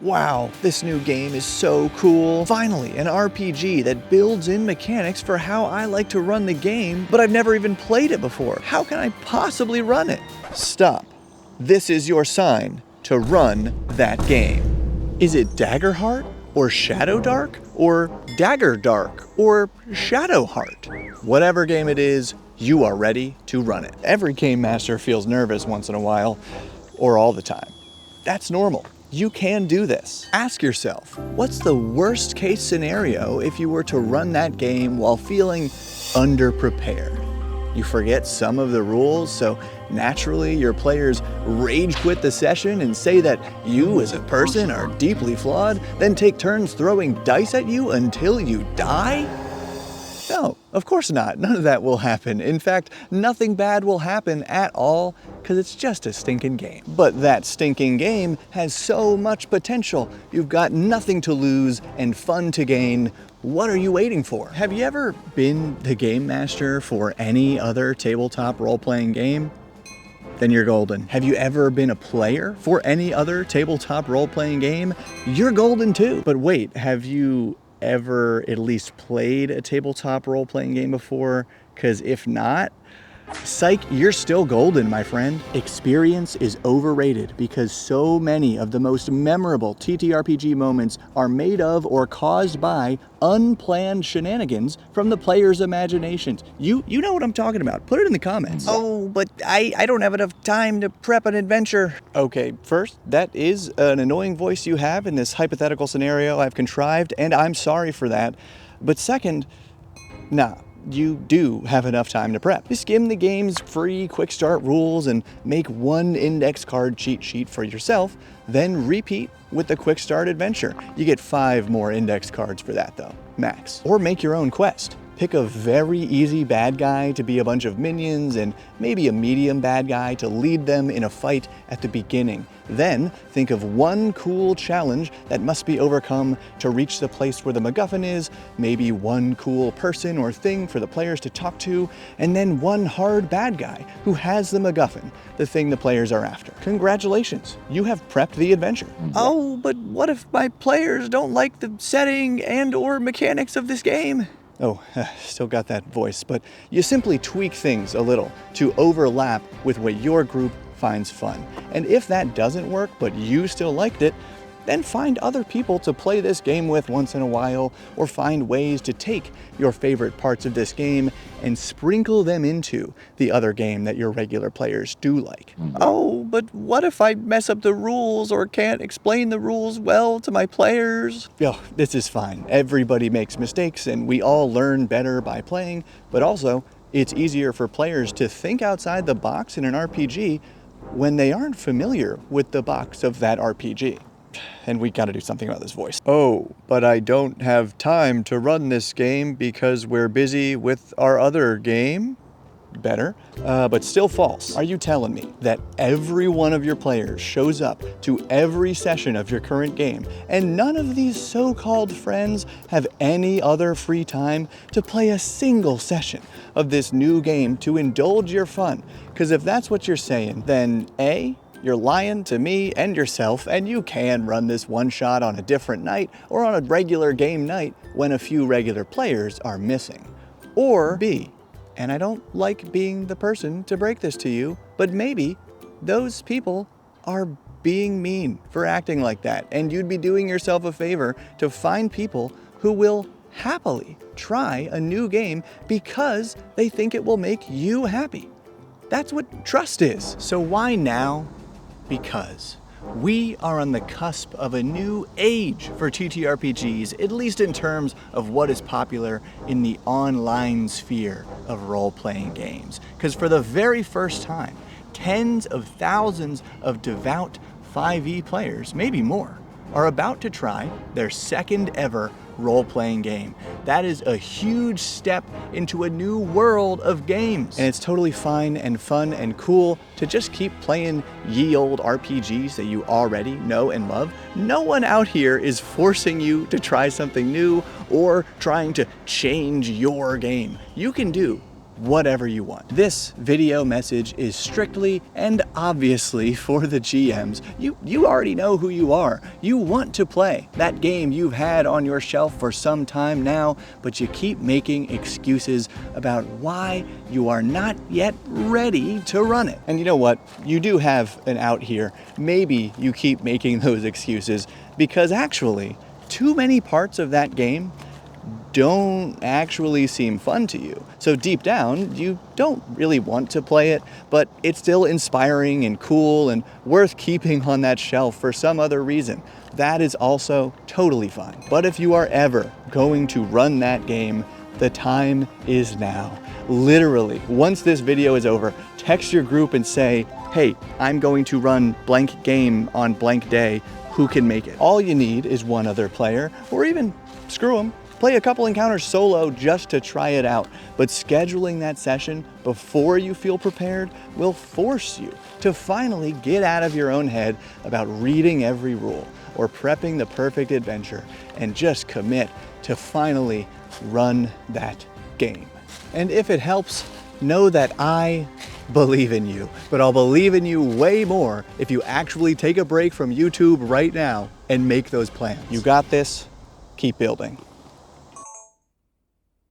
Wow, this new game is so cool. Finally, an RPG that builds in mechanics for how I like to run the game, but I've never even played it before. How can I possibly run it? Stop. This is your sign to run that game. Is it Daggerheart? Or Shadow Dark? Or Dagger Dark? Or Shadowheart? Whatever game it is, you are ready to run it. Every game master feels nervous once in a while, or all the time. That's normal. You can do this. Ask yourself, what's the worst case scenario if you were to run that game while feeling underprepared? You forget some of the rules, so naturally your players rage quit the session and say that you as a person are deeply flawed, then take turns throwing dice at you until you die? No, of course not. None of that will happen. In fact, nothing bad will happen at all because it's just a stinking game. But that stinking game has so much potential. You've got nothing to lose and fun to gain. What are you waiting for? Have you ever been the game master for any other tabletop role-playing game? Then you're golden. Have you ever been a player for any other tabletop role-playing game? You're golden too. But wait, have you ever at least played a tabletop role-playing game before? Because if not, psych, you're still golden, my friend. Experience is overrated because so many of the most memorable TTRPG moments are made of or caused by unplanned shenanigans from the players' imaginations. You know what I'm talking about. Put it in the comments. Oh, but I don't have enough time to prep an adventure. Okay, first, that is an annoying voice you have in this hypothetical scenario I've contrived, and I'm sorry for that. But second, nah. You do have enough time to prep. You skim the game's free quick start rules and make one index card cheat sheet for yourself, then repeat with the quick start adventure. You get 5 more index cards for that though, max. Or make your own quest. Pick a very easy bad guy to be a bunch of minions and maybe a medium bad guy to lead them in a fight at the beginning. Then think of one cool challenge that must be overcome to reach the place where the MacGuffin is, maybe one cool person or thing for the players to talk to, and then one hard bad guy who has the MacGuffin, the thing the players are after. Congratulations, you have prepped the adventure. Oh, but what if my players don't like the setting and or mechanics of this game? Oh, still got that voice, but you simply tweak things a little to overlap with what your group finds fun. And if that doesn't work, but you still liked it, then find other people to play this game with once in a while, or find ways to take your favorite parts of this game and sprinkle them into the other game that your regular players do like. Oh, but what if I mess up the rules or can't explain the rules well to my players? Oh, this is fine. Everybody makes mistakes and we all learn better by playing, but also it's easier for players to think outside the box in an RPG when they aren't familiar with the box of that RPG. And we gotta do something about this voice. Oh, but I don't have time to run this game because we're busy with our other game? Better, but still false. Are you telling me that every one of your players shows up to every session of your current game and none of these so-called friends have any other free time to play a single session of this new game to indulge your fun? Because if that's what you're saying, then A, you're lying to me and yourself, and you can run this one shot on a different night or on a regular game night when a few regular players are missing. Or B, and I don't like being the person to break this to you, but maybe those people are being mean for acting like that, and you'd be doing yourself a favor to find people who will happily try a new game because they think it will make you happy. That's what trust is. So why now? Because we are on the cusp of a new age for TTRPGs, at least in terms of what is popular in the online sphere of role-playing games. Because for the very first time, tens of thousands of devout 5e players, maybe more, are about to try their second ever role-playing game. That is a huge step into a new world of games. And it's totally fine and fun and cool to just keep playing ye old RPGs that you already know and love. No one out here is forcing you to try something new or trying to change your game. You can do whatever you want. This video message is strictly and obviously for the GMs. You already know who you are. You want to play that game you've had on your shelf for some time now, but you keep making excuses about why you are not yet ready to run it. And you know what? You do have an out here. Maybe you keep making those excuses because actually, too many parts of that game don't actually seem fun to you. So deep down, you don't really want to play it, but it's still inspiring and cool and worth keeping on that shelf for some other reason. That is also totally fine. But if you are ever going to run that game, the time is now. Literally, once this video is over, text your group and say, hey, I'm going to run blank game on blank day. Who can make it? All you need is one other player, or even screw them. Play a couple encounters solo just to try it out. But scheduling that session before you feel prepared will force you to finally get out of your own head about reading every rule or prepping the perfect adventure and just commit to finally run that game. And if it helps, know that I believe in you, but I'll believe in you way more if you actually take a break from YouTube right now and make those plans. You got this. Keep building.